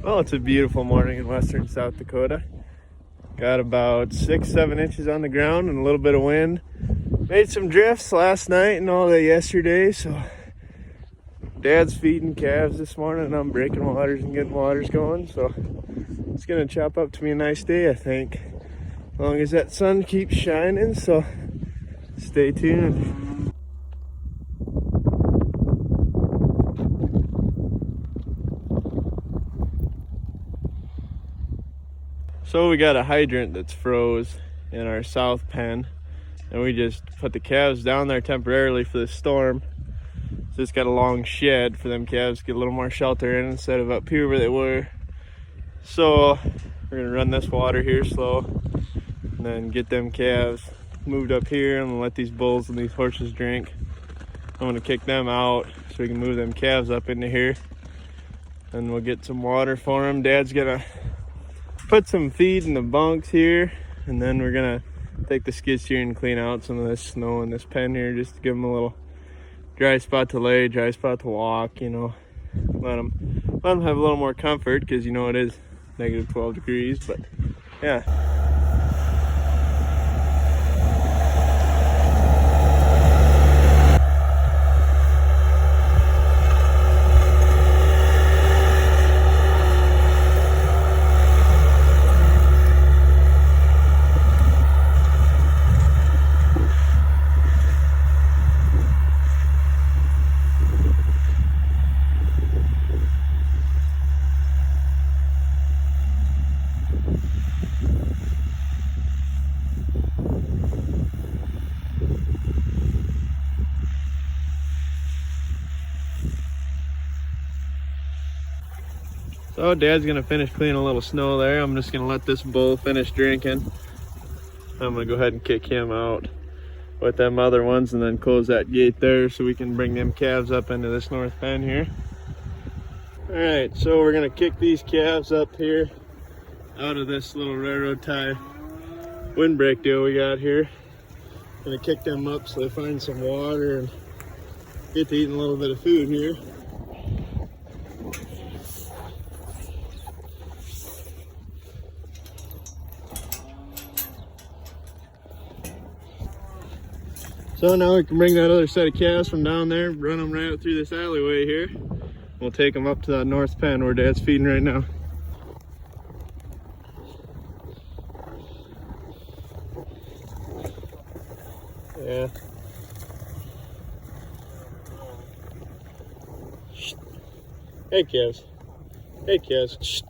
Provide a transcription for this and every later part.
Well, it's a beautiful morning in western South Dakota. Got about 6-7 inches on the ground and a little bit of wind. Made some drifts last night and all that yesterday, so Dad's feeding calves this morning and I'm breaking waters and getting waters going, so it's gonna chop up to be a nice day, I think, as long as that sun keeps shining, so stay tuned. So we got a hydrant that's froze in our south pen, and we just put the calves down there temporarily for the storm. So it's got a long shed for them calves to get a little more shelter in instead of up here where they were. So we're gonna run this water here slow and then get them calves moved up here. I'm gonna let these bulls and these horses drink. I'm gonna kick them out so we can move them calves up into here, and we'll get some water for them. Dad's gonna put some feed in the bunks here, and then we're gonna take the skid steer and clean out some of this snow in this pen here, just to give them a little dry spot to lay, dry spot to walk, you know, let them have a little more comfort, because you know it is negative 12 degrees, but yeah. So Dad's gonna finish cleaning a little snow there. I'm just gonna let this bull finish drinking. I'm gonna go ahead and kick him out with them other ones and then close that gate there so we can bring them calves up into this north pen here. All right, so we're gonna kick these calves up here out of this little railroad tie windbreak deal we got here. Gonna kick them up so they find some water and get to eating a little bit of food here. So now we can bring that other set of calves from down there, run them right out through this alleyway here. We'll take them up to that north pen where Dad's feeding right now. Yeah. Hey calves. Hey calves. Shh.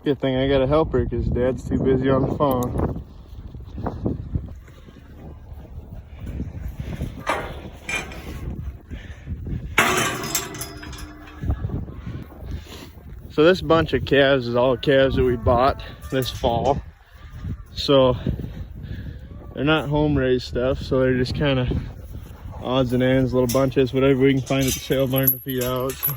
Good thing I got a helper because Dad's too busy on the phone. So this bunch of calves is all calves that we bought this fall. So they're not home raised stuff, so they're just kind of odds and ends, little bunches, whatever we can find at the sale barn to feed out. So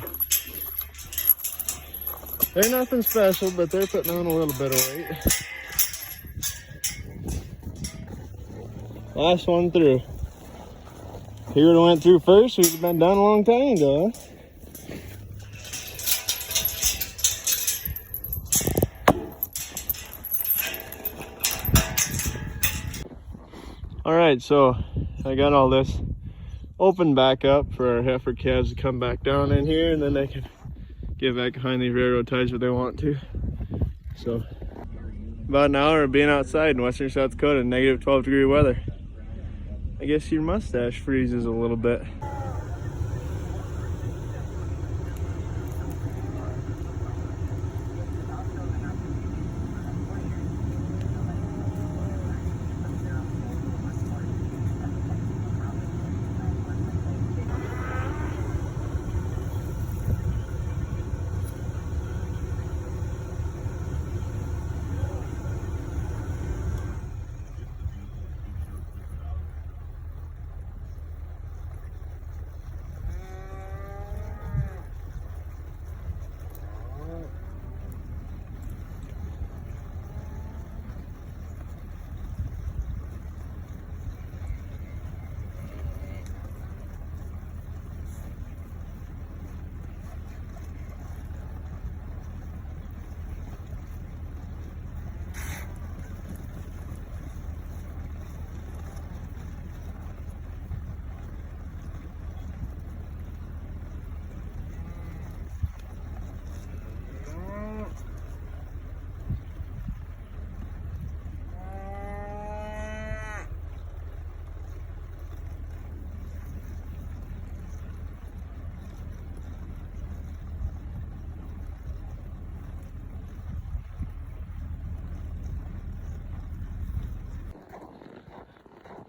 they're nothing special, but they're putting on a little bit of weight. Last one through. If he would have went through first, we'd have been done a long time ago. All right, so I got all this open back up for our heifer calves to come back down in here, and then they can get back behind these railroad ties if they want to. So about an hour of being outside in western South Dakota in negative 12 degree weather. I guess your mustache freezes a little bit.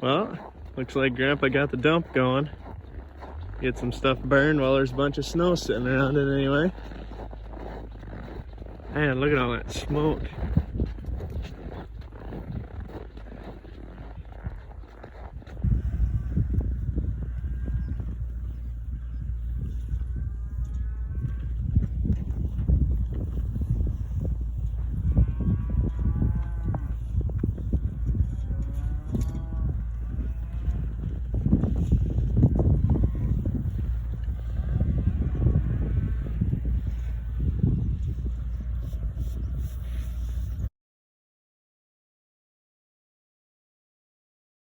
Well, looks like Grandpa got the dump going. Get some stuff burned while there's a bunch of snow sitting around it anyway. Man, look at all that smoke.